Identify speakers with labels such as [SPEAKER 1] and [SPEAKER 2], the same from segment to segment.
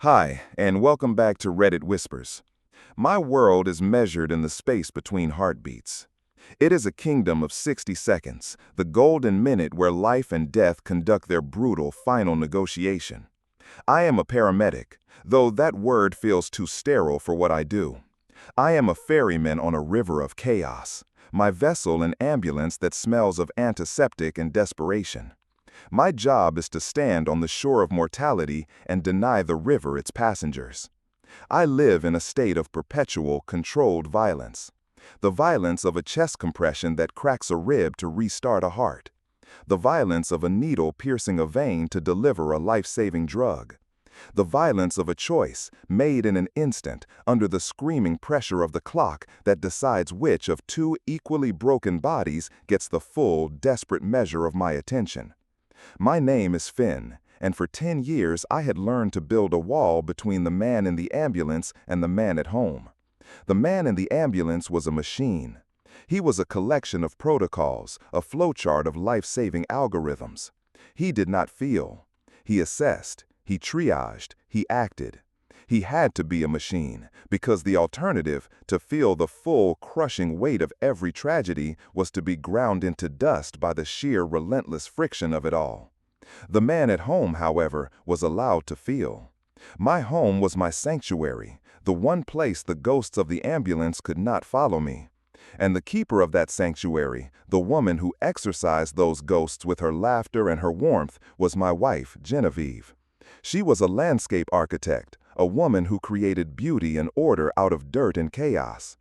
[SPEAKER 1] Hi, and welcome back to Reddit Whispers. My world is measured in the space between heartbeats. It is a kingdom of 60 seconds, the golden minute where life and death conduct their brutal final negotiation. I am a paramedic, though that word feels too sterile for what I do. I am a ferryman on a river of chaos, my vessel an ambulance that smells of antiseptic and desperation. My job is to stand on the shore of mortality and deny the river its passengers. I live in a state of perpetual, controlled violence. The violence of a chest compression that cracks a rib to restart a heart. The violence of a needle piercing a vein to deliver a life-saving drug. The violence of a choice, made in an instant, under the screaming pressure of the clock that decides which of two equally broken bodies gets the full, desperate measure of my attention. My name is Finn, and for 10 years I had learned to build a wall between the man in the ambulance and the man at home. The man in the ambulance was a machine. He was a collection of protocols, a flowchart of life-saving algorithms. He did not feel. He assessed, he triaged, he acted. He had to be a machine, because the alternative, to feel the full, crushing weight of every tragedy, was to be ground into dust by the sheer, relentless friction of it all. The man at home, however, was allowed to feel. My home was my sanctuary, the one place the ghosts of the ambulance could not follow me. And the keeper of that sanctuary, the woman who exorcised those ghosts with her laughter and her warmth, was my wife, Genevieve. She was a landscape architect, a woman who created beauty and order out of dirt and chaos.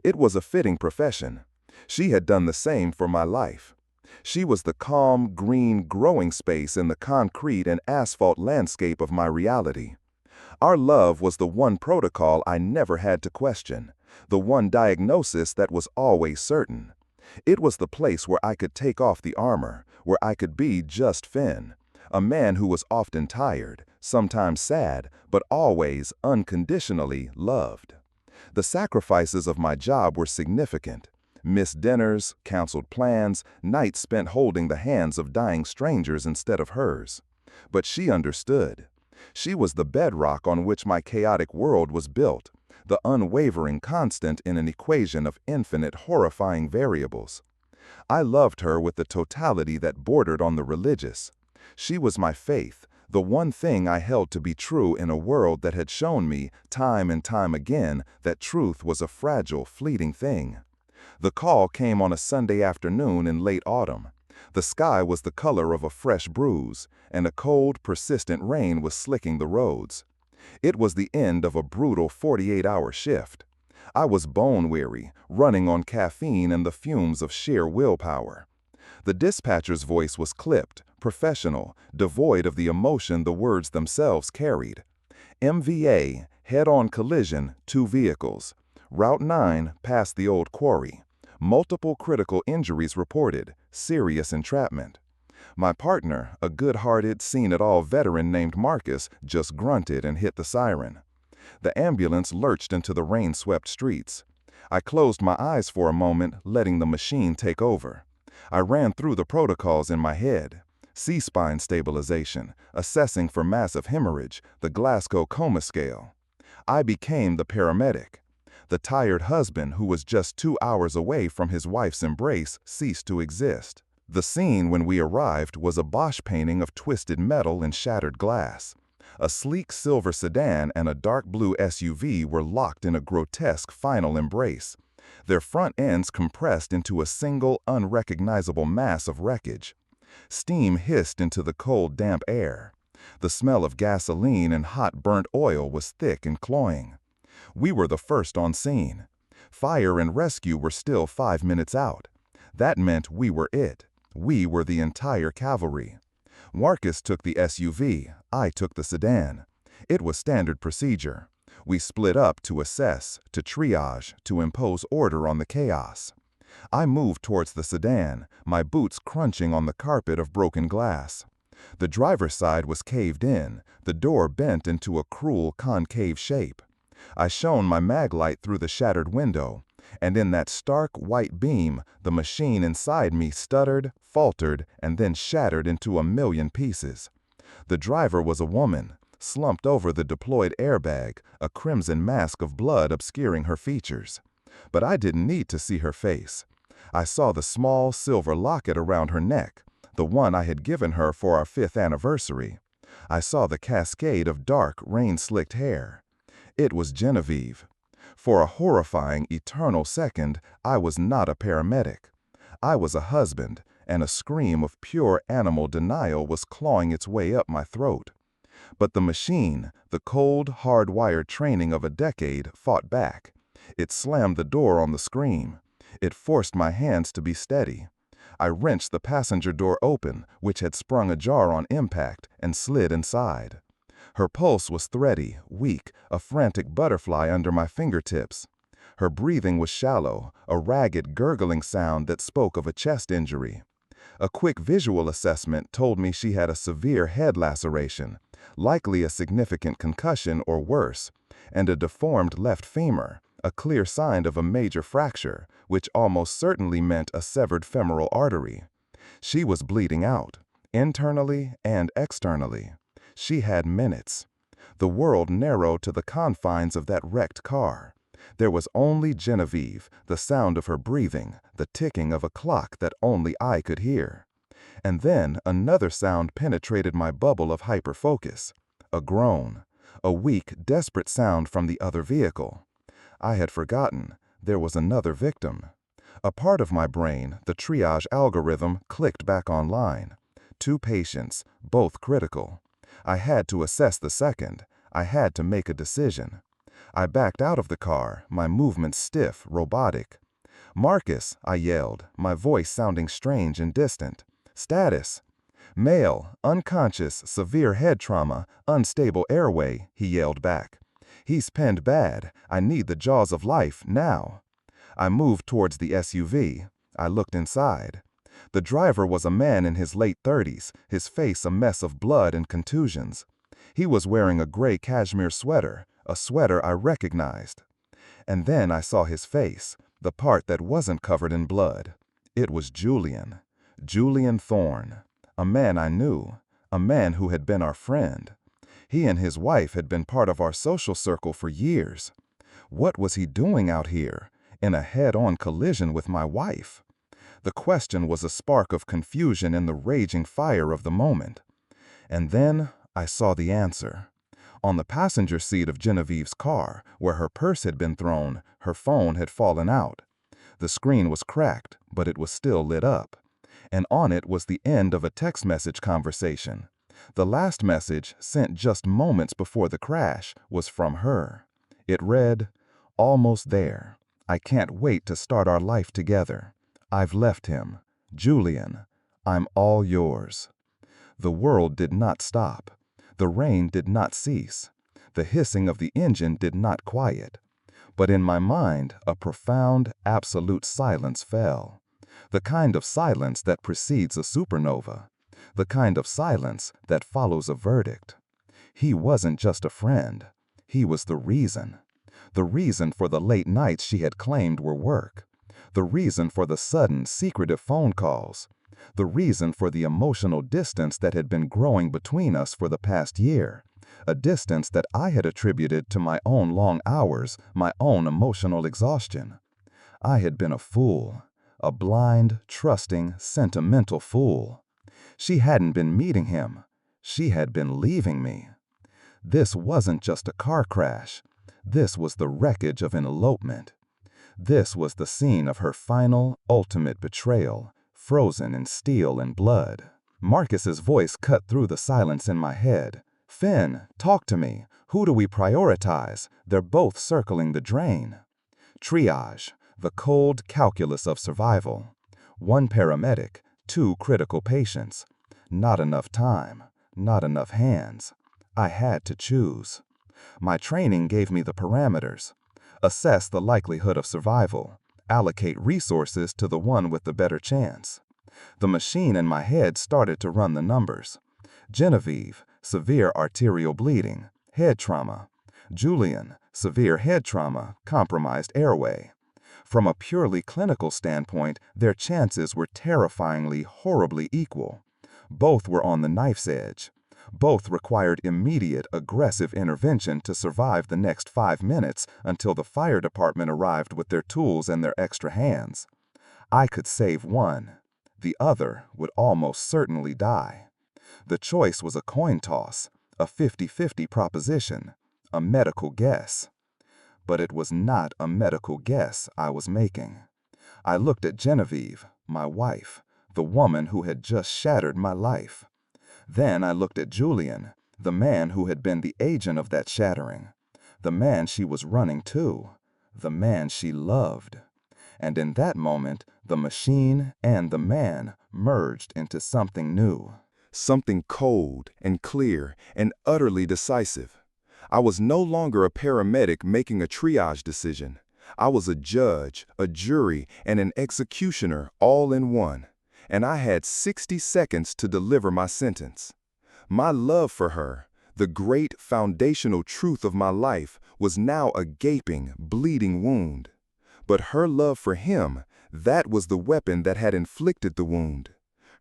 [SPEAKER 1] It was a fitting profession. She had done the same for my life. She was the calm, green, growing space in the concrete and asphalt landscape of my reality. Our love was the one protocol I never had to question, the one diagnosis that was always certain. It was the place where I could take off the armor, where I could be just Finn, a man who was often tired, sometimes sad, but always unconditionally loved. The sacrifices of my job were significant. Missed dinners, canceled plans, nights spent holding the hands of dying strangers instead of hers. But she understood. She was the bedrock on which my chaotic world was built, the unwavering constant in an equation of infinite horrifying variables. I loved her with the totality that bordered on the religious. She was my faith, the one thing I held to be true in a world that had shown me, time and time again, that truth was a fragile, fleeting thing. The call came on a Sunday afternoon in late autumn. The sky was the color of a fresh bruise, and a cold, persistent rain was slicking the roads. It was the end of a brutal 48-hour shift. I was bone-weary, running on caffeine and the fumes of sheer willpower. The dispatcher's voice was clipped, professional, devoid of the emotion the words themselves carried. MVA, head-on collision, 2 vehicles. Route 9 past the old quarry. Multiple critical injuries reported, serious entrapment. My partner, a good-hearted, seen-it-all veteran named Marcus, just grunted and hit the siren. The ambulance lurched into the rain-swept streets. I closed my eyes for a moment, letting the machine take over. I ran through the protocols in my head. C-spine stabilization, assessing for massive hemorrhage, the Glasgow coma scale. I became the paramedic. The tired husband who was just 2 hours away from his wife's embrace ceased to exist. The scene when we arrived was a Bosch painting of twisted metal and shattered glass. A sleek silver sedan and a dark blue SUV were locked in a grotesque final embrace, their front ends compressed into a single, unrecognizable mass of wreckage. Steam hissed into the cold, damp air. The smell of gasoline and hot burnt oil was thick and cloying. We were the first on scene. Fire and rescue were still 5 minutes out. That meant we were it. We were the entire cavalry. Marcus took the SUV, I took the sedan. It was standard procedure. We split up to assess, to triage, to impose order on the chaos. I moved towards the sedan, my boots crunching on the carpet of broken glass. The driver's side was caved in, the door bent into a cruel concave shape. I shone my mag light through the shattered window, and in that stark white beam, the machine inside me stuttered, faltered, and then shattered into a million pieces. The driver was a woman, slumped over the deployed airbag, a crimson mask of blood obscuring her features. But I didn't need to see her face. I saw the small silver locket around her neck, the one I had given her for our 5th anniversary. I saw the cascade of dark, rain-slicked hair. It was Genevieve. For a horrifying, eternal second, I was not a paramedic. I was a husband, and a scream of pure animal denial was clawing its way up my throat. But the machine, the cold, hard-wired training of a decade, fought back. It slammed the door on the scream. It forced my hands to be steady. I wrenched the passenger door open, which had sprung ajar on impact, and slid inside. Her pulse was thready, weak, a frantic butterfly under my fingertips. Her breathing was shallow, a ragged, gurgling sound that spoke of a chest injury. A quick visual assessment told me she had a severe head laceration, likely a significant concussion or worse, and a deformed left femur, a clear sign of a major fracture, which almost certainly meant a severed femoral artery. She was bleeding out, internally and externally. She had minutes. The world narrowed to the confines of that wrecked car. There was only Genevieve, the sound of her breathing, the ticking of a clock that only I could hear. And then another sound penetrated my bubble of hyperfocus. A groan. A weak, desperate sound from the other vehicle. I had forgotten there was another victim. A part of my brain, the triage algorithm, clicked back online. 2 patients, both critical. I had to assess the second. I had to make a decision. I backed out of the car, my movements stiff, robotic. "Marcus," I yelled, my voice sounding strange and distant. "Status." "Male, unconscious, severe head trauma, unstable airway," he yelled back. "He's pinned bad. I need the jaws of life, now." I moved towards the SUV. I looked inside. The driver was a man in his late 30s, his face a mess of blood and contusions. He was wearing a gray cashmere sweater, a sweater I recognized. And then I saw his face, the part that wasn't covered in blood. It was Julian. Julian Thorne. A man I knew. A man who had been our friend. He and his wife had been part of our social circle for years. What was he doing out here, in a head-on collision with my wife? The question was a spark of confusion in the raging fire of the moment. And then I saw the answer. On the passenger seat of Genevieve's car, where her purse had been thrown, her phone had fallen out. The screen was cracked, but it was still lit up. And on it was the end of a text message conversation. The last message, sent just moments before the crash, was from her. It read, "Almost there. I can't wait to start our life together. I've left him. Julian, I'm all yours." The world did not stop. The rain did not cease. The hissing of the engine did not quiet. But in my mind, a profound, absolute silence fell. The kind of silence that precedes a supernova. The kind of silence that follows a verdict. He wasn't just a friend. He was the reason. The reason for the late nights she had claimed were work. The reason for the sudden, secretive phone calls. The reason for the emotional distance that had been growing between us for the past year. A distance that I had attributed to my own long hours, my own emotional exhaustion. I had been a fool. A blind, trusting, sentimental fool. She hadn't been meeting him. She had been leaving me. This wasn't just a car crash. This was the wreckage of an elopement. This was the scene of her final, ultimate betrayal, frozen in steel and blood. Marcus's voice cut through the silence in my head. "Finn, talk to me. Who do we prioritize? They're both circling the drain." Triage, the cold calculus of survival. 1 paramedic, 2 critical patients. Not enough time, not enough hands. I had to choose. My training gave me the parameters. Assess the likelihood of survival. Allocate resources to the one with the better chance. The machine in my head started to run the numbers. Genevieve, severe arterial bleeding, head trauma. Julian, severe head trauma, compromised airway. From a purely clinical standpoint, their chances were terrifyingly, horribly equal. Both were on the knife's edge. Both required immediate, aggressive intervention to survive the next 5 minutes until the fire department arrived with their tools and their extra hands. I could save one. The other would almost certainly die. The choice was a coin toss, a 50-50 proposition, a medical guess. But it was not a medical guess I was making. I looked at Genevieve, my wife, the woman who had just shattered my life. Then I looked at Julian, the man who had been the agent of that shattering, the man she was running to, the man she loved. And in that moment, the machine and the man merged into something new. Something cold and clear and utterly decisive. I was no longer a paramedic making a triage decision. I was a judge, a jury, and an executioner all in one. And I had 60 seconds to deliver my sentence. My love for her, the great foundational truth of my life, was now a gaping, bleeding wound. But her love for him, that was the weapon that had inflicted the wound.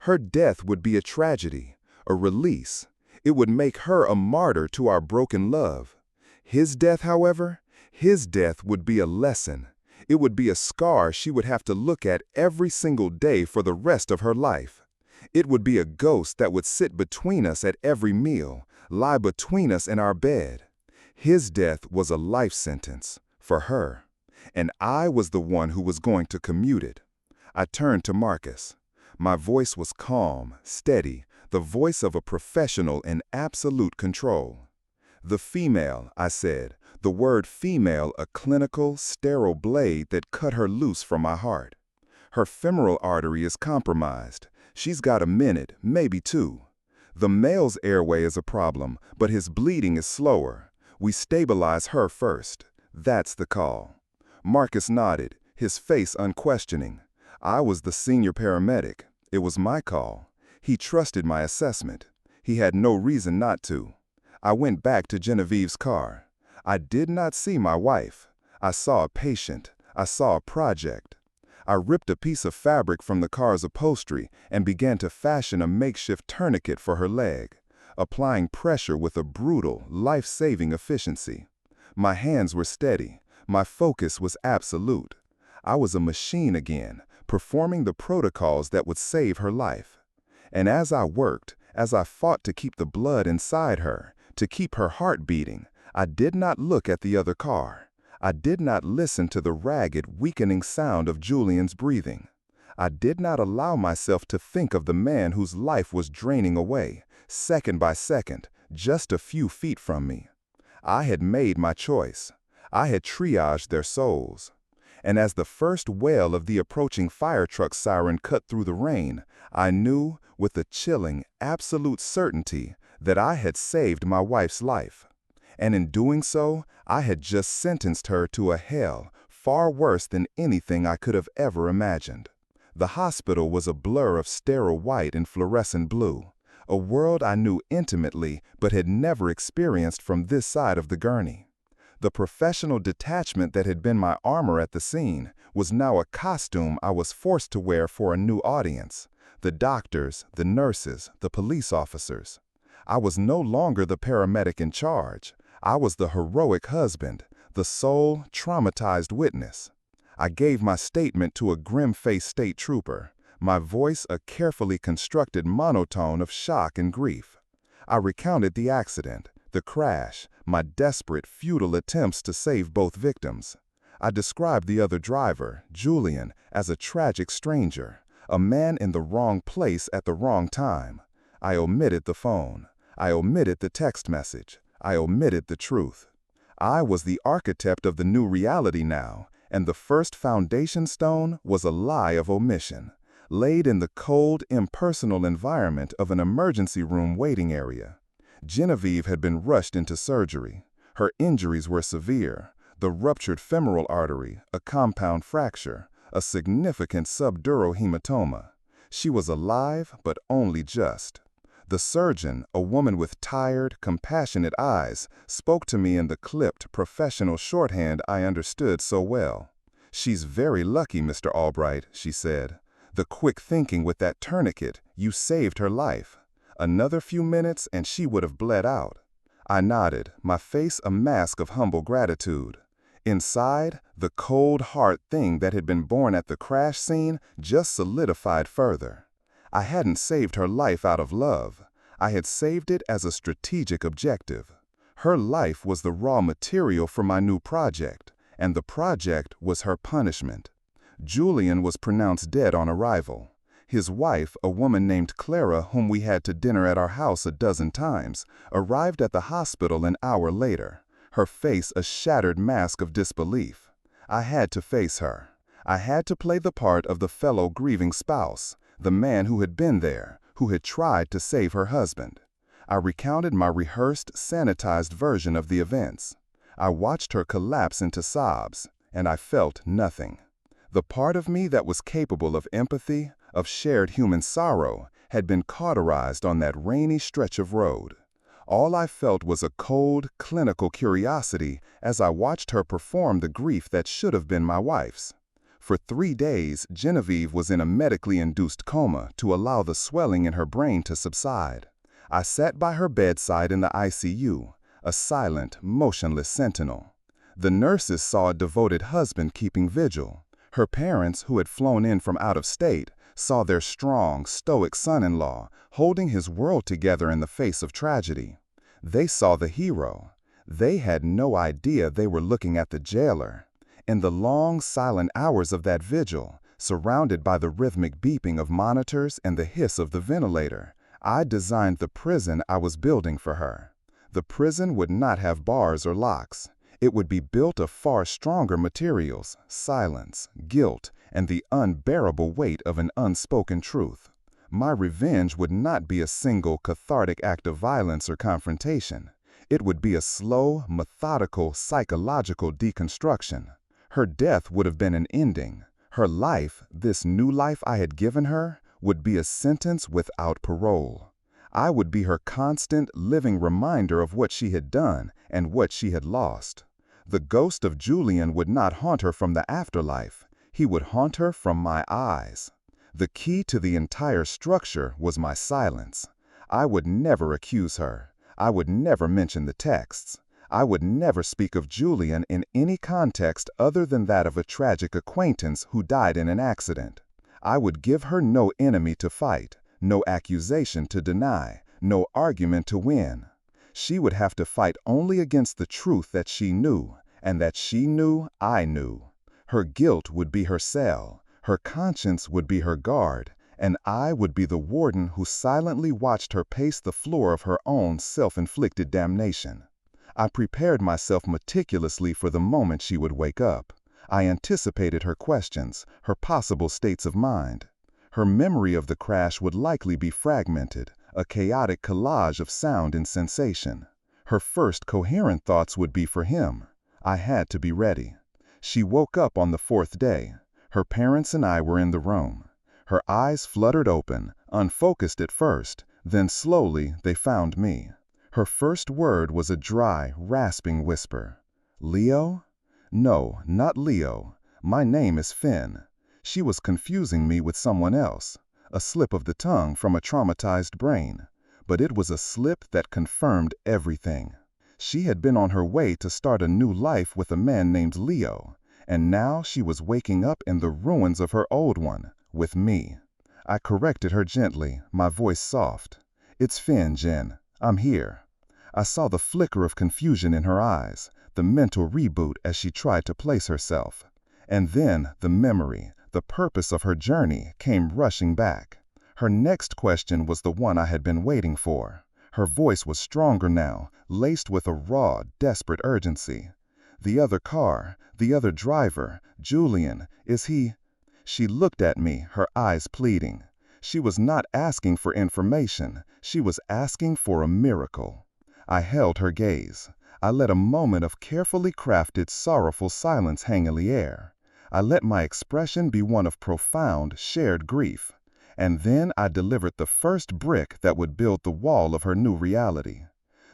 [SPEAKER 1] Her death would be a tragedy, a release. It would make her a martyr to our broken love. His death, however, his death would be a lesson. It would be a scar she would have to look at every single day for the rest of her life. It would be a ghost that would sit between us at every meal, lie between us in our bed. His death was a life sentence for her, and I was the one who was going to commute it. I turned to Marcus. My voice was calm, steady, the voice of a professional in absolute control. The female, I said, the word female, a clinical, sterile blade that cut her loose from my heart. Her femoral artery is compromised. She's got a minute, maybe 2. The male's airway is a problem, but his bleeding is slower. We stabilize her first. That's the call. Marcus nodded, his face unquestioning. I was the senior paramedic. It was my call. He trusted my assessment. He had no reason not to. I went back to Genevieve's car. I did not see my wife. I saw a patient. I saw a project. I ripped a piece of fabric from the car's upholstery and began to fashion a makeshift tourniquet for her leg, applying pressure with a brutal, life-saving efficiency. My hands were steady. My focus was absolute. I was a machine again, performing the protocols that would save her life. And as I worked, as I fought to keep the blood inside her, to keep her heart beating, I did not look at the other car. I did not listen to the ragged, weakening sound of Julian's breathing. I did not allow myself to think of the man whose life was draining away, second by second, just a few feet from me. I had made my choice. I had triaged their souls. And as the first wail of the approaching fire truck siren cut through the rain, I knew, with a chilling, absolute certainty, that I had saved my wife's life. And in doing so, I had just sentenced her to a hell far worse than anything I could have ever imagined. The hospital was a blur of sterile white and fluorescent blue, a world I knew intimately but had never experienced from this side of the gurney. The professional detachment that had been my armor at the scene was now a costume I was forced to wear for a new audience. The doctors, the nurses, the police officers. I was no longer the paramedic in charge. I was the heroic husband, the sole, traumatized witness. I gave my statement to a grim-faced state trooper, my voice a carefully constructed monotone of shock and grief. I recounted the accident, the crash, my desperate, futile attempts to save both victims. I described the other driver, Julian, as a tragic stranger, a man in the wrong place at the wrong time. I omitted the phone. I omitted the text message. I omitted the truth. I was the architect of the new reality now, and the first foundation stone was a lie of omission, laid in the cold, impersonal environment of an emergency room waiting area. Genevieve had been rushed into surgery. Her injuries were severe: the ruptured femoral artery, a compound fracture, a significant subdural hematoma. She was alive, but only just. The surgeon, a woman with tired, compassionate eyes, spoke to me in the clipped, professional shorthand I understood so well. "She's very lucky, Mr. Albright," she said. "The quick thinking with that tourniquet, you saved her life. Another few minutes and she would have bled out. I nodded, my face a mask of humble gratitude. Inside, the cold, hard thing that had been born at the crash scene just solidified further. I hadn't saved her life out of love. I had saved it as a strategic objective. Her life was the raw material for my new project, and the project was her punishment. Julian was pronounced dead on arrival. His wife, a woman named Clara, whom we had to dinner at our house a dozen times, arrived at the hospital an hour later, her face a shattered mask of disbelief. I had to face her. I had to play the part of the fellow grieving spouse, the man who had been there, who had tried to save her husband. I recounted my rehearsed, sanitized version of the events. I watched her collapse into sobs, and I felt nothing. The part of me that was capable of empathy, of shared human sorrow, had been cauterized on that rainy stretch of road. All I felt was a cold, clinical curiosity as I watched her perform the grief that should have been my wife's. For 3 days, Genevieve was in a medically induced coma to allow the swelling in her brain to subside. I sat by her bedside in the ICU, a silent, motionless sentinel. The nurses saw a devoted husband keeping vigil. Her parents, who had flown in from out of state, saw their strong, stoic son-in-law holding his world together in the face of tragedy. They saw the hero. They had no idea they were looking at the jailer. In the long, silent hours of that vigil, surrounded by the rhythmic beeping of monitors and the hiss of the ventilator, I designed the prison I was building for her. The prison would not have bars or locks. It would be built of far stronger materials, silence, guilt, and the unbearable weight of an unspoken truth. My revenge would not be a single cathartic act of violence or confrontation. It would be a slow, methodical, psychological deconstruction. Her death would have been an ending. Her life, this new life I had given her, would be a sentence without parole. I would be her constant, living reminder of what she had done and what she had lost. The ghost of Julian would not haunt her from the afterlife. He would haunt her from my eyes. The key to the entire structure was my silence. I would never accuse her. I would never mention the texts. I would never speak of Julian in any context other than that of a tragic acquaintance who died in an accident. I would give her no enemy to fight, no accusation to deny, no argument to win. She would have to fight only against the truth that she knew, and that she knew I knew. Her guilt would be her cell, her conscience would be her guard, and I would be the warden who silently watched her pace the floor of her own self-inflicted damnation. I prepared myself meticulously for the moment she would wake up. I anticipated her questions, her possible states of mind. Her memory of the crash would likely be fragmented, a chaotic collage of sound and sensation. Her first coherent thoughts would be for him. I had to be ready. She woke up on the 4th day. Her parents and I were in the room. Her eyes fluttered open, unfocused at first, then slowly they found me. Her first word was a dry, rasping whisper. "Leo?" "No, not Leo. My name is Finn." She was confusing me with someone else. A slip of the tongue from a traumatized brain. But it was a slip that confirmed everything. She had been on her way to start a new life with a man named Leo, and now she was waking up in the ruins of her old one, with me. I corrected her gently, my voice soft. "It's Finn, Jen. I'm here." I saw the flicker of confusion in her eyes, the mental reboot as she tried to place herself. And then the memory, the purpose of her journey came rushing back. Her next question was the one I had been waiting for. Her voice was stronger now, laced with a raw, desperate urgency. "The other car, the other driver, Julian, is he?" She looked at me, her eyes pleading. She was not asking for information. She was asking for a miracle. I held her gaze. I let a moment of carefully crafted, sorrowful silence hang in the air. I let my expression be one of profound, shared grief. And then I delivered the first brick that would build the wall of her new reality.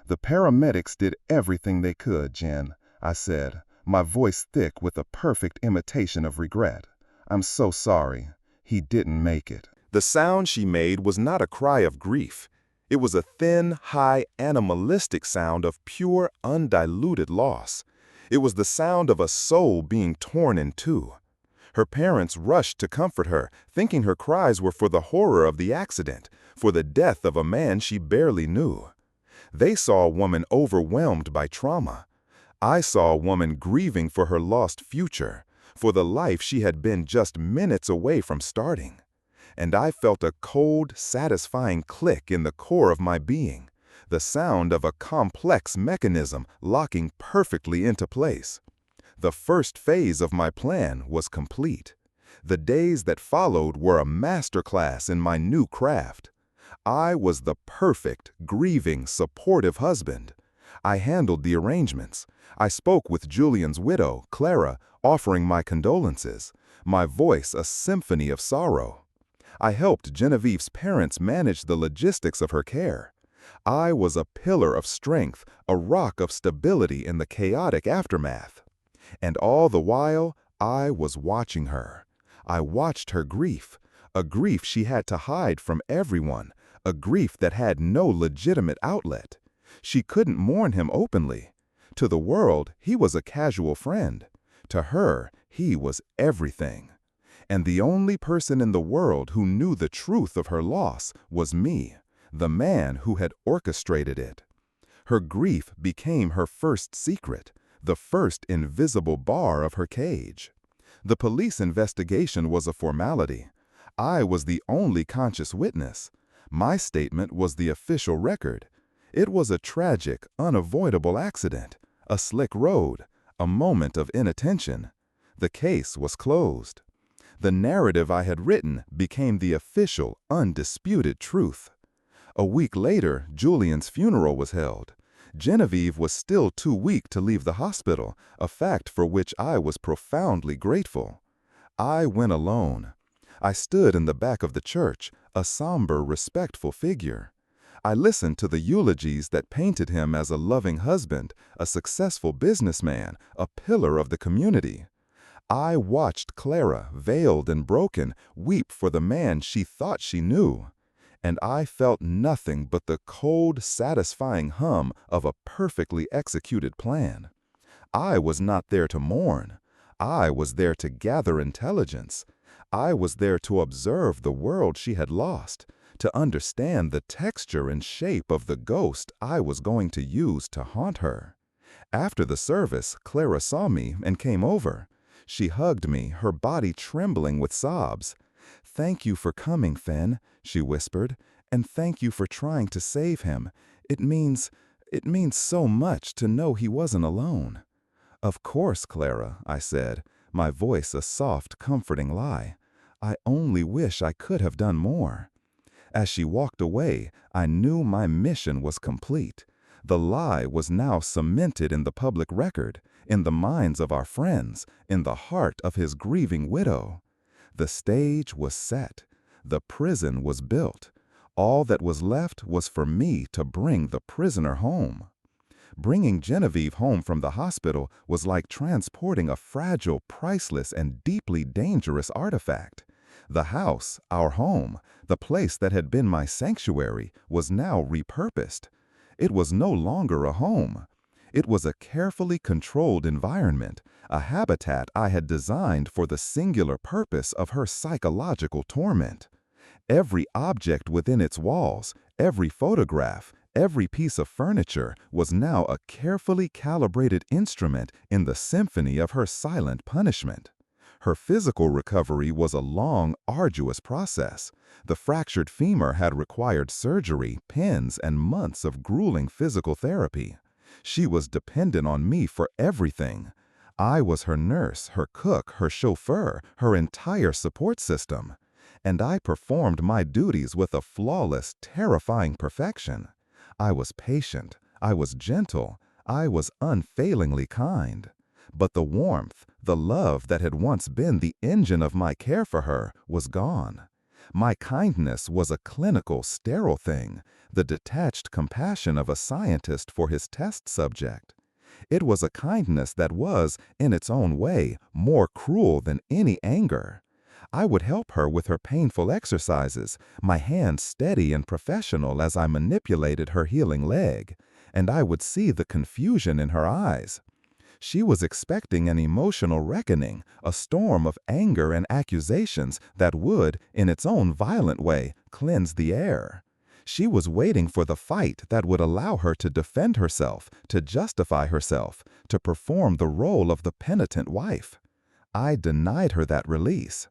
[SPEAKER 1] "The paramedics did everything they could, Jen," I said, my voice thick with a perfect imitation of regret. "I'm so sorry. He didn't make it." The sound she made was not a cry of grief. It was a thin, high, animalistic sound of pure, undiluted loss. It was the sound of a soul being torn in two. Her parents rushed to comfort her, thinking her cries were for the horror of the accident, for the death of a man she barely knew. They saw a woman overwhelmed by trauma. I saw a woman grieving for her lost future, for the life she had been just minutes away from starting. And I felt a cold, satisfying click in the core of my being, the sound of a complex mechanism locking perfectly into place. The first phase of my plan was complete. The days that followed were a masterclass in my new craft. I was the perfect, grieving, supportive husband. I handled the arrangements. I spoke with Julian's widow, Clara, offering my condolences, my voice a symphony of sorrow. I helped Genevieve's parents manage the logistics of her care. I was a pillar of strength, a rock of stability in the chaotic aftermath. And all the while, I was watching her. I watched her grief, a grief she had to hide from everyone, a grief that had no legitimate outlet. She couldn't mourn him openly. To the world, he was a casual friend. To her, he was everything. And the only person in the world who knew the truth of her loss was me, the man who had orchestrated it. Her grief became her first secret, the first invisible bar of her cage. The police investigation was a formality. I was the only conscious witness. My statement was the official record. It was a tragic, unavoidable accident, a slick road, a moment of inattention. The case was closed. The narrative I had written became the official, undisputed truth. A week later, Julian's funeral was held. Genevieve was still too weak to leave the hospital, a fact for which I was profoundly grateful. I went alone. I stood in the back of the church, a somber, respectful figure. I listened to the eulogies that painted him as a loving husband, a successful businessman, a pillar of the community. I watched Clara, veiled and broken, weep for the man she thought she knew. And I felt nothing but the cold, satisfying hum of a perfectly executed plan. I was not there to mourn. I was there to gather intelligence. I was there to observe the world she had lost, to understand the texture and shape of the ghost I was going to use to haunt her. After the service, Clara saw me and came over. She hugged me, her body trembling with sobs. "Thank you for coming, Fen," she whispered, "and thank you for trying to save him. It means so much to know he wasn't alone." "Of course, Clara," I said, my voice a soft, comforting lie. "I only wish I could have done more." As she walked away, I knew my mission was complete. The lie was now cemented in the public record, in the minds of our friends, in the heart of his grieving widow. The stage was set. The prison was built. All that was left was for me to bring the prisoner home. Bringing Genevieve home from the hospital was like transporting a fragile, priceless, and deeply dangerous artifact. The house, our home, the place that had been my sanctuary, was now repurposed. It was no longer a home. It was a carefully controlled environment, a habitat I had designed for the singular purpose of her psychological torment. Every object within its walls, every photograph, every piece of furniture was now a carefully calibrated instrument in the symphony of her silent punishment. Her physical recovery was a long, arduous process. The fractured femur had required surgery, pins, and months of grueling physical therapy. She was dependent on me for everything. I was her nurse, her cook, her chauffeur, her entire support system. And I performed my duties with a flawless, terrifying perfection. I was patient, I was gentle, I was unfailingly kind. But the warmth, the love that had once been the engine of my care for her was gone. My kindness was a clinical, sterile thing, the detached compassion of a scientist for his test subject. It was a kindness that was, in its own way, more cruel than any anger.
[SPEAKER 2] I would help her with her painful exercises, my hands steady and professional as I manipulated her healing leg, and I would see the confusion in her eyes. She was expecting an emotional reckoning, a storm of anger and accusations that would, in its own violent way, cleanse the air. She was waiting for the fight that would allow her to defend herself, to justify herself, to perform the role of the penitent wife. I denied her that release.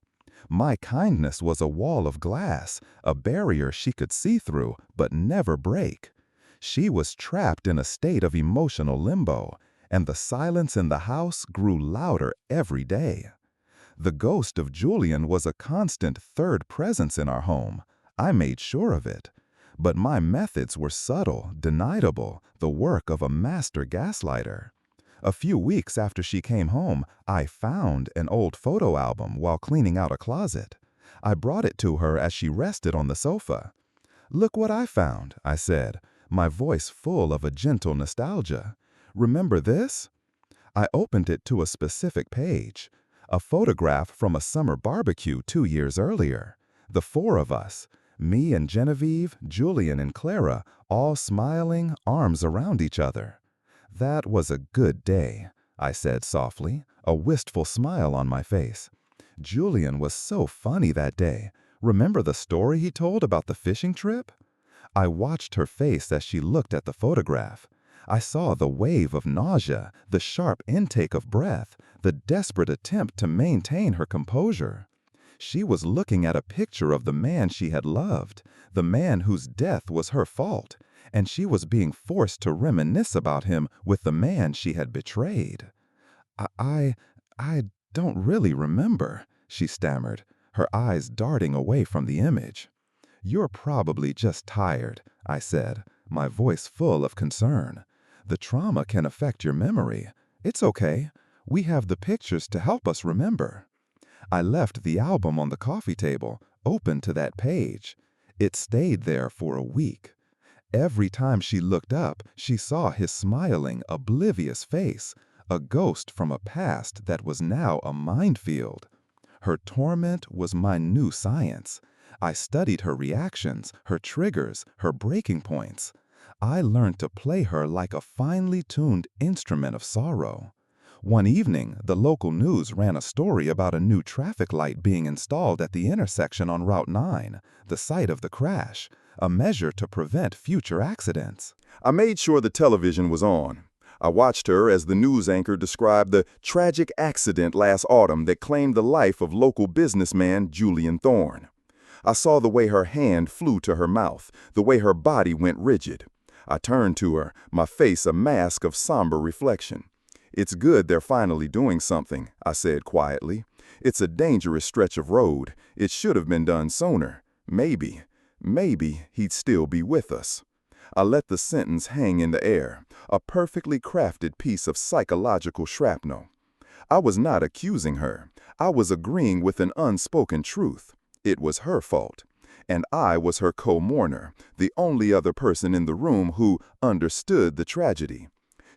[SPEAKER 2] My kindness was a wall of glass, a barrier she could see through but never break. She was trapped in a state of emotional limbo, and the silence in the house grew louder every day. The ghost of Julian was a constant third presence in our home. I made sure of it. But my methods were subtle, deniable, the work of a master gaslighter. A few weeks after she came home, I found an old photo album while cleaning out a closet. I brought it to her as she rested on the sofa. "Look what I found," I said, my voice full of a gentle nostalgia. "Remember this?" I opened it to a specific page, a photograph from a summer barbecue 2 years earlier. The four of us, me and Genevieve, Julian and Clara, all smiling, arms around each other. "That was a good day," I said softly, a wistful smile on my face. "Julian was so funny that day. Remember the story he told about the fishing trip?" I watched her face as she looked at the photograph. I saw the wave of nausea, the sharp intake of breath, the desperate attempt to maintain her composure. She was looking at a picture of the man she had loved, the man whose death was her fault, and she was being forced to reminisce about him with the man she had betrayed. I don't really remember," she stammered, her eyes darting away from the image. "You're probably just tired," I said, my voice full of concern. "The trauma can affect your memory. It's okay. We have the pictures to help us remember." I left the album on the coffee table, open to that page. It stayed there for a week. Every time she looked up, she saw his smiling, oblivious face, a ghost from a past that was now a minefield. Her torment was my new science. I studied her reactions, her triggers, her breaking points. I learned to play her like a finely tuned instrument of sorrow. One evening, the local news ran a story about a new traffic light being installed at the intersection on Route 9, the site of the crash, a measure to prevent future accidents.
[SPEAKER 1] I made sure the television was on. I watched her as the news anchor described the tragic accident last autumn that claimed the life of local businessman Julian Thorne. I saw the way her hand flew to her mouth, the way her body went rigid. I turned to her, my face a mask of somber reflection. "It's good they're finally doing something," I said quietly. "It's a dangerous stretch of road. It should have been done sooner. Maybe he'd still be with us." I let the sentence hang in the air, a perfectly crafted piece of psychological shrapnel. I was not accusing her. I was agreeing with an unspoken truth. It was her fault. And I was her co-mourner, the only other person in the room who understood the tragedy.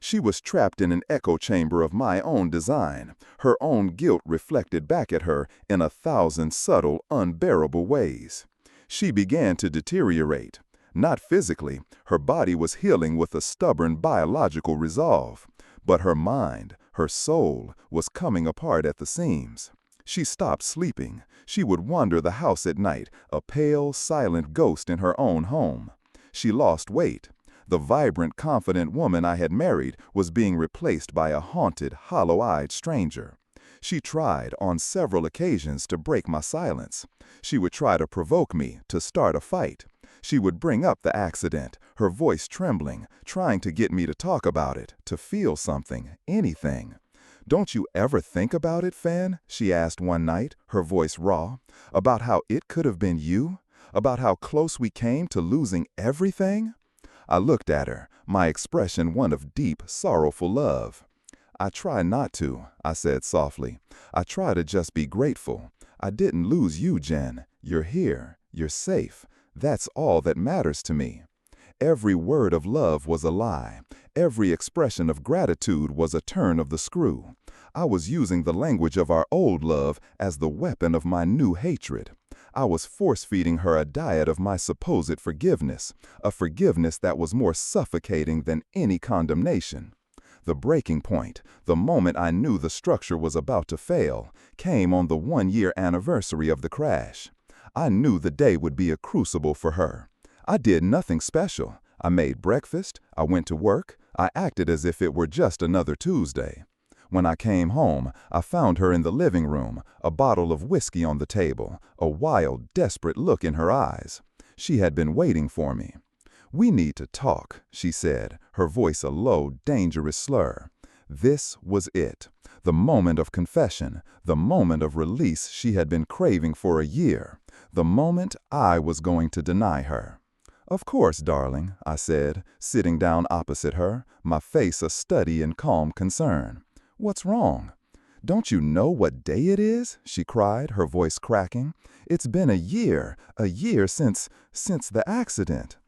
[SPEAKER 1] She was trapped in an echo chamber of my own design, her own guilt reflected back at her in 1,000 subtle, unbearable ways. She began to deteriorate. Not physically, her body was healing with a stubborn biological resolve. But her mind, her soul, was coming apart at the seams. She stopped sleeping. She would wander the house at night, a pale, silent ghost in her own home. She lost weight. The vibrant, confident woman I had married was being replaced by a haunted, hollow-eyed stranger. She tried, on several occasions, to break my silence. She would try to provoke me, to start a fight. She would bring up the accident, her voice trembling, trying to get me to talk about it, to feel something, anything. "Don't you ever think about it, Fan?" she asked one night, her voice raw. "About how it could have been you? About how close we came to losing everything?" I looked at her, my expression one of deep, sorrowful love. "I try not to," I said softly. "I try to just be grateful. I didn't lose you, Jen. You're here. You're safe. That's all that matters to me." Every word of love was a lie. Every expression of gratitude was a turn of the screw. I was using the language of our old love as the weapon of my new hatred. I was force-feeding her a diet of my supposed forgiveness, a forgiveness that was more suffocating than any condemnation. The breaking point, the moment I knew the structure was about to fail, came on the 1-year anniversary of the crash. I knew the day would be a crucible for her. I did nothing special. I made breakfast, I went to work, I acted as if it were just another Tuesday. When I came home, I found her in the living room, a bottle of whiskey on the table, a wild, desperate look in her eyes. She had been waiting for me. "We need to talk," she said, her voice a low, dangerous slur. This was it, the moment of confession, the moment of release she had been craving for a year, the moment I was going to deny her. "Of course, darling," I said, sitting down opposite her, my face a study in calm concern. "What's wrong?" "Don't you know what day it is?" she cried, her voice cracking. "It's been a year since the accident."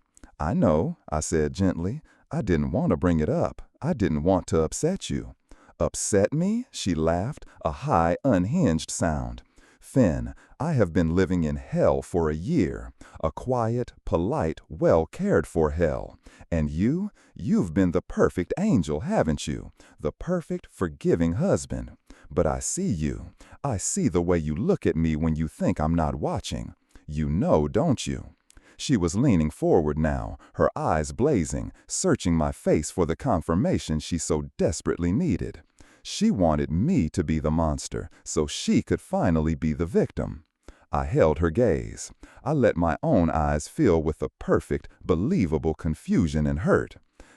[SPEAKER 1] "I know," I said gently. "I didn't want to bring it up. I didn't want to upset you." "Upset me?" she laughed, a high, unhinged sound. "Finn, I have been living in hell for a year, a quiet, polite, well-cared-for hell. And you've been the perfect angel, haven't you? The perfect, forgiving husband. But I see you. I see the way you look at me when you think I'm not watching. You know, don't you?" She was leaning forward now, her eyes blazing, searching my face for the confirmation she so desperately needed. She wanted me to be the monster, so she could finally be the victim. I held her gaze. I let my own eyes fill with a perfect, believable confusion and hurt.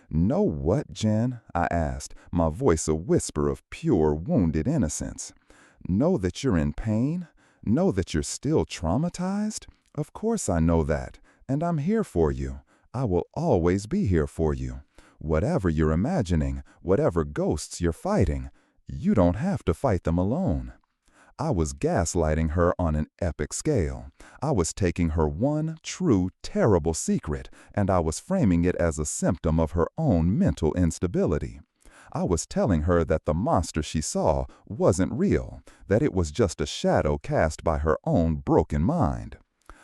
[SPEAKER 1] "Know what, Jen?" I asked, my voice a whisper of pure, wounded innocence. "Know that you're in pain? Know that you're still traumatized? Of course I know that, and I'm here for you. I will always be here for you. Whatever you're imagining, whatever ghosts you're fighting, you don't have to fight them alone." I was gaslighting her on an epic scale. I was taking her one true, terrible secret, and I was framing it as a symptom of her own mental instability. I was telling her that the monster she saw wasn't real, that it was just a shadow cast by her own broken mind.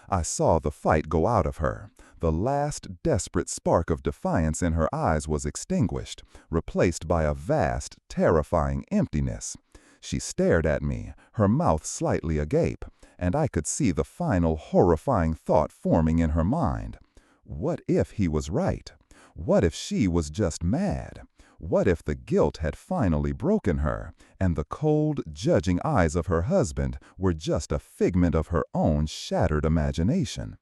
[SPEAKER 1] I saw the fight go out of her. The last desperate spark of defiance in her eyes was extinguished, replaced by a vast, terrifying emptiness. She stared at me, her mouth slightly agape, and I could see the final horrifying thought forming in her mind. What if he was right? What if she was just mad? What if the guilt had finally broken her, and the cold, judging eyes of her husband were just a figment of her own shattered imagination?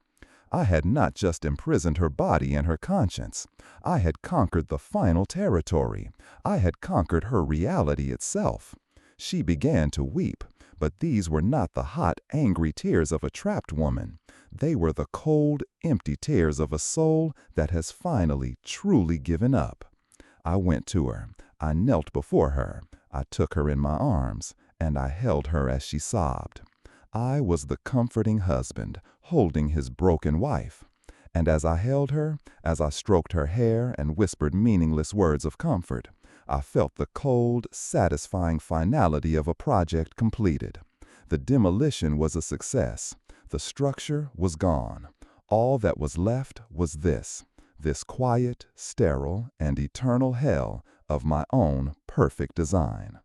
[SPEAKER 1] I had not just imprisoned her body and her conscience. I had conquered the final territory. I had conquered her reality itself. She began to weep, but these were not the hot, angry tears of a trapped woman. They were the cold, empty tears of a soul that has finally, truly given up. I went to her. I knelt before her. I took her in my arms, and I held her as she sobbed. I was the comforting husband, holding his broken wife. And as I held her, as I stroked her hair and whispered meaningless words of comfort, I felt the cold, satisfying finality of a project completed. The demolition was a success. The structure was gone. All that was left was this quiet, sterile, and eternal hell of my own perfect design.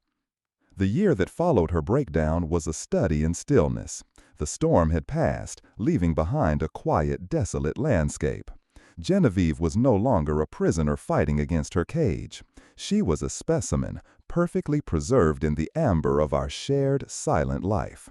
[SPEAKER 1] The year that followed her breakdown was a study in stillness. The storm had passed, leaving behind a quiet, desolate landscape. Genevieve was no longer a prisoner fighting against her cage. She was a specimen, perfectly preserved in the amber of our shared, silent life.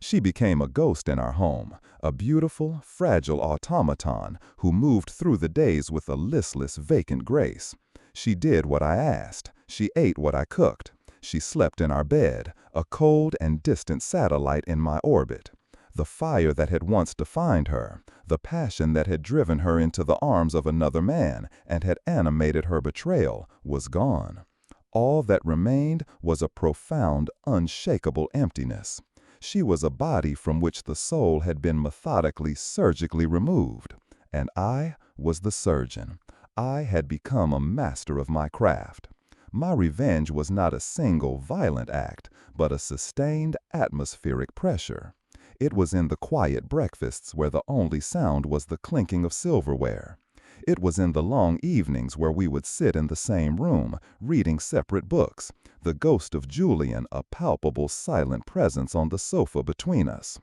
[SPEAKER 1] She became a ghost in our home, a beautiful, fragile automaton who moved through the days with a listless, vacant grace. She did what I asked. She ate what I cooked. She slept in our bed, a cold and distant satellite in my orbit. The fire that had once defined her, the passion that had driven her into the arms of another man and had animated her betrayal, was gone. All that remained was a profound, unshakable emptiness. She was a body from which the soul had been methodically, surgically removed. And I was the surgeon. I had become a master of my craft.
[SPEAKER 2] My revenge was not a single violent act, but a sustained atmospheric pressure. It was in the quiet breakfasts where the only sound was the clinking of silverware. It was in the long evenings where we would sit in the same room, reading separate books, the ghost of Julian a palpable silent presence on the sofa between us.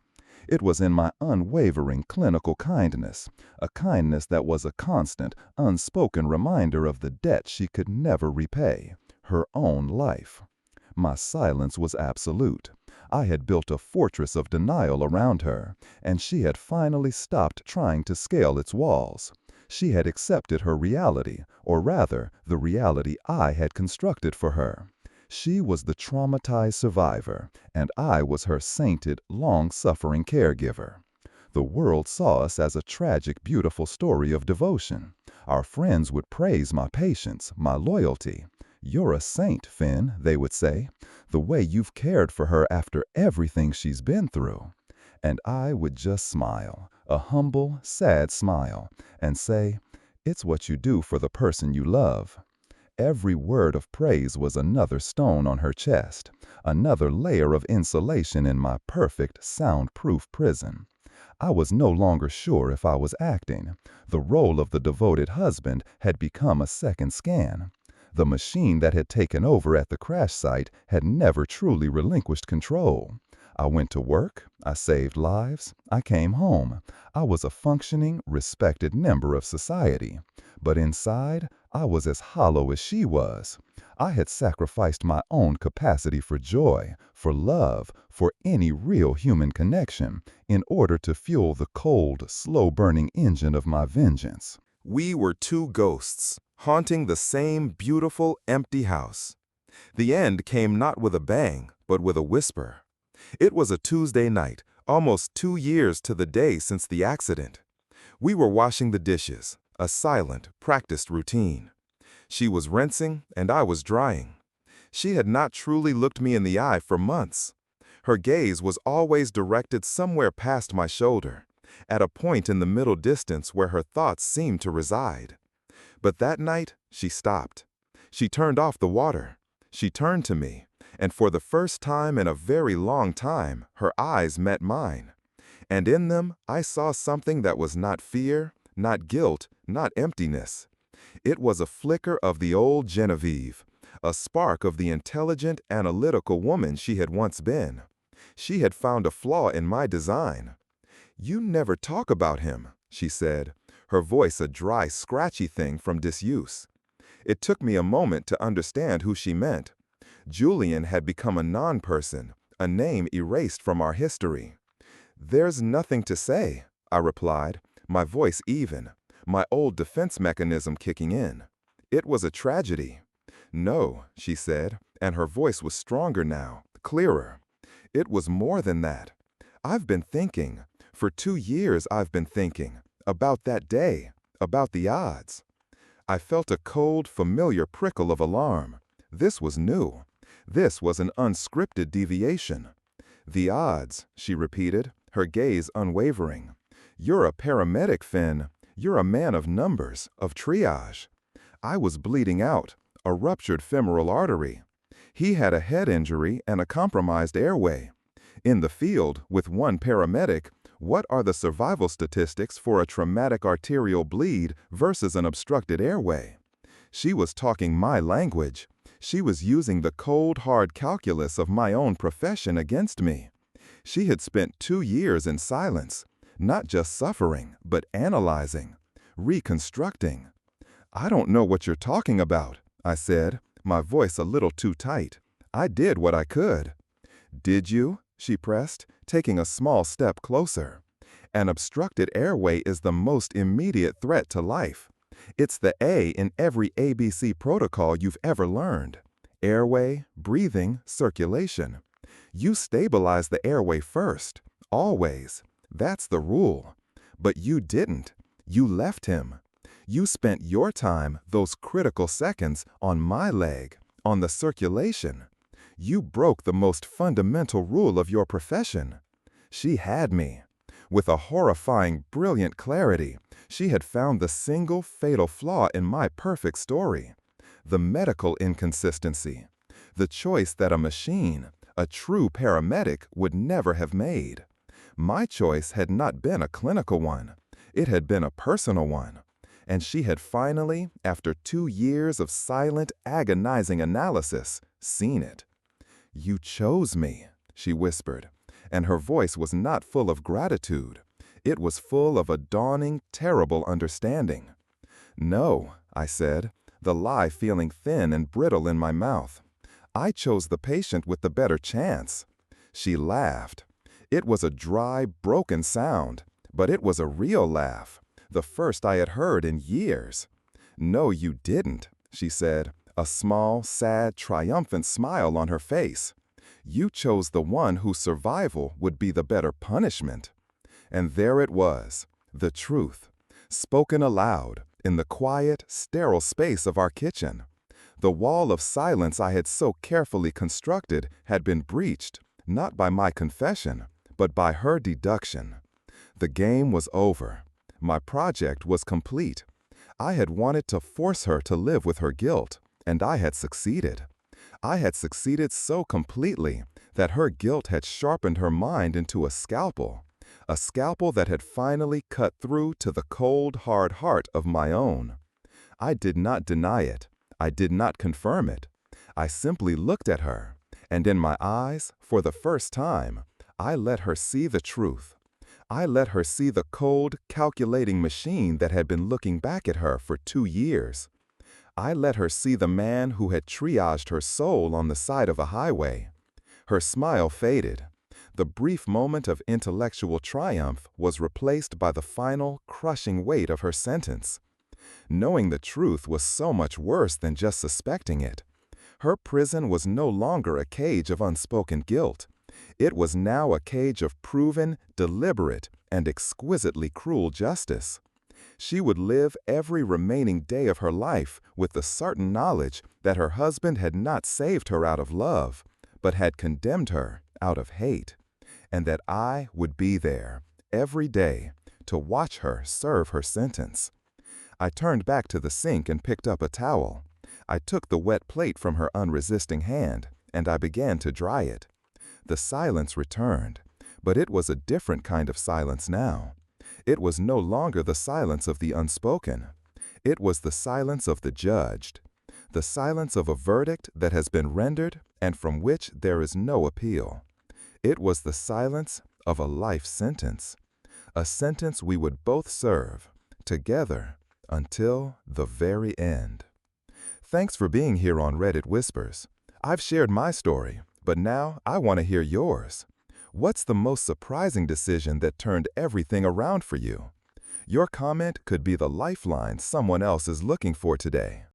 [SPEAKER 2] It was in my unwavering clinical kindness, a kindness that was a constant, unspoken reminder of the debt she could never repay, her own life. My silence was absolute. I had built a fortress of denial around her, and she had finally stopped trying to scale its walls. She had accepted her reality, or rather, the reality I had constructed for her. She was the traumatized survivor, and I was her sainted, long-suffering caregiver. The world saw us as a tragic, beautiful story of devotion. Our friends would praise my patience, my loyalty. "You're a saint, Finn," they would say, "the way you've cared for her after everything she's been through." And I would just smile, a humble, sad smile, and say, "It's what you do for the person you love." Every word of praise was another stone on her chest, another layer of insulation in my perfect, soundproof prison. I was no longer sure if I was acting. The role of the devoted husband had become a second scan. The machine that had taken over at the crash site had never truly relinquished control. I went to work, I saved lives, I came home. I was a functioning, respected member of society. But inside, I was as hollow as she was. I had sacrificed my own capacity for joy, for love, for any real human connection, in order to fuel the cold, slow-burning engine of my vengeance.
[SPEAKER 1] We were two ghosts, haunting the same beautiful, empty house. The end came not with a bang, but with a whisper. It was a Tuesday night, almost 2 years to the day since the accident. We were washing the dishes, a silent, practiced routine. She was rinsing, and I was drying. She had not truly looked me in the eye for months. Her gaze was always directed somewhere past my shoulder, at a point in the middle distance where her thoughts seemed to reside. But that night, she stopped. She turned off the water. She turned to me, and for the first time in a very long time, her eyes met mine. And in them, I saw something that was not fear, not guilt, not emptiness. It was a flicker of the old Genevieve, a spark of the intelligent, analytical woman she had once been. She had found a flaw in my design. "You never talk about him," she said, her voice a dry, scratchy thing from disuse. It took me a moment to understand who she meant. Julian had become a non-person, a name erased from our history. "There's nothing to say," I replied, my voice even, my old defense mechanism kicking in. "It was a tragedy." "No," she said, and her voice was stronger now, clearer. "It was more than that. I've been thinking, for 2 years I've been thinking, about that day, about the odds." I felt a cold, familiar prickle of alarm. This was new. This was an unscripted deviation. "The odds," she repeated, her gaze unwavering. "You're a paramedic, Finn. You're a man of numbers, of triage." I was bleeding out, a ruptured femoral artery. He had a head injury and a compromised airway. In the field, with one paramedic, what are the survival statistics for a traumatic arterial bleed versus an obstructed airway? She was talking my language. She was using the cold, hard calculus of my own profession against me. She had spent 2 years in silence, not just suffering, but analyzing, reconstructing. "I don't know what you're talking about," I said, my voice a little too tight. "I did what I could." "Did you?" she pressed, taking a small step closer. "An obstructed airway is the most immediate threat to life. It's the A in every ABC protocol you've ever learned. Airway, breathing, circulation. You stabilize the airway first, always. That's the rule. But you didn't. You left him. You spent your time, those critical seconds, on my leg, on the circulation. You broke the most fundamental rule of your profession." She had me. With a horrifying, brilliant clarity, she had found the single fatal flaw in my perfect story.
[SPEAKER 2] the medical inconsistency, the choice that a machine, a true paramedic, would never have made. My choice had not been a clinical one. It had been a personal one. And she had finally, after 2 years of silent, agonizing analysis, seen it. "You chose me," she whispered, and her voice was not full of gratitude. It was full of a dawning, terrible understanding. "No," I said, the lie feeling thin and brittle in my mouth. "I chose the patient with the better chance." She laughed. It was a dry, broken sound, but it was a real laugh, the first I had heard in years. "No, you didn't," she said, a small, sad, triumphant smile on her face. "You chose the one whose survival would be the better punishment." And there it was, the truth, spoken aloud, in the quiet, sterile space of our kitchen. The wall of silence I had so carefully constructed had been breached, not by my confession, but by her deduction. The game was over. My project was complete. I had wanted to force her to live with her guilt, and I had succeeded. I had succeeded so completely that her guilt had sharpened her mind into a scalpel that had finally cut through to the cold, hard heart of my own. I did not deny it. I did not confirm it. I simply looked at her, and in my eyes, for the first time, I let her see the truth. I let her see the cold, calculating machine that had been looking back at her for 2 years. I let her see the man who had triaged her soul on the side of a highway. Her smile faded. The brief moment of intellectual triumph was replaced by the final, crushing weight of her sentence. Knowing the truth was so much worse than just suspecting it. Her prison was no longer a cage of unspoken guilt. It was now a cage of proven, deliberate, and exquisitely cruel justice. She would live every remaining day of her life with the certain knowledge that her husband had not saved her out of love, but had condemned her out of hate, and that I would be there every day to watch her serve her sentence. I turned back to the sink and picked up a towel. I took the wet plate from her unresisting hand, and I began to dry it. The silence returned, but it was a different kind of silence now. It was no longer the silence of the unspoken. It was the silence of the judged, the silence of a verdict that has been rendered and from which there is no appeal. It was the silence of a life sentence, a sentence we would both serve, together, until the very end. Thanks for being here on Reddit Whispers. I've shared my story, but now I want to hear yours. What's the most surprising decision that turned everything around for you? Your comment could be the lifeline someone else is looking for today.